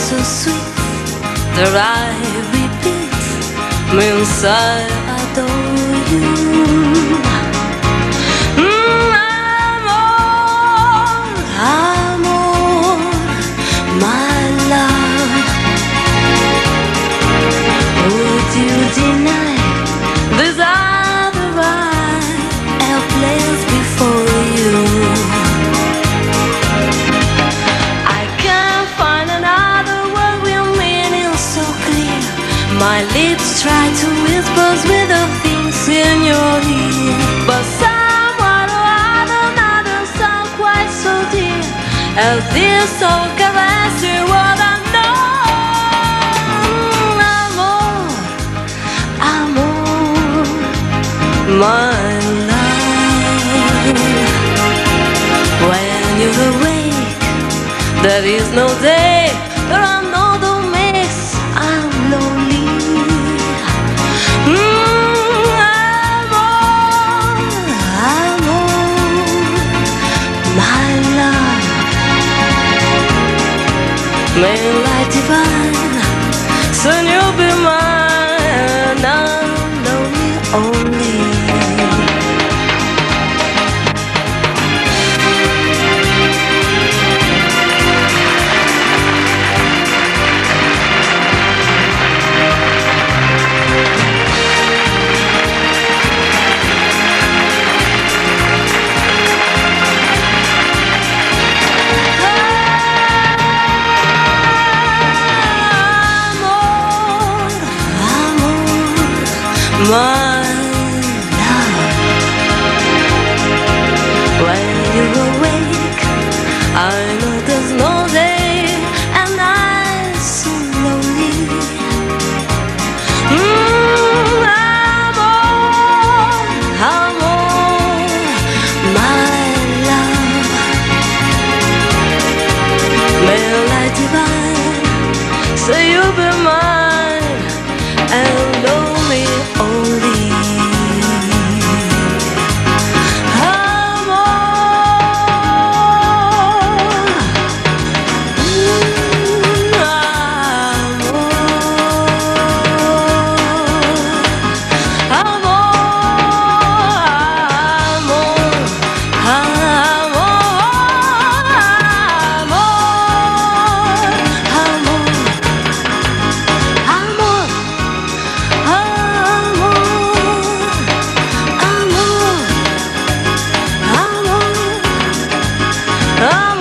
so sweet that I repeat, means I adore you. Amor, my love. Would you deny these are the right I've placed before you? I can't find another word with meaning so clear. My lips try to whisper with the things in your ear, but someone or other, another sound quite so dear as this so caressing what I know. Amor, my love. When you're awake, there is no day, there are no domains, I'm lonely. Amor, my love. May light divine, soon you'll be mine, I'm lonely only. My love, when you're awake, I know there's no day, and I'm so lonely. Amor, my love. May light divine, so you'll be mine, and lonely only. Oh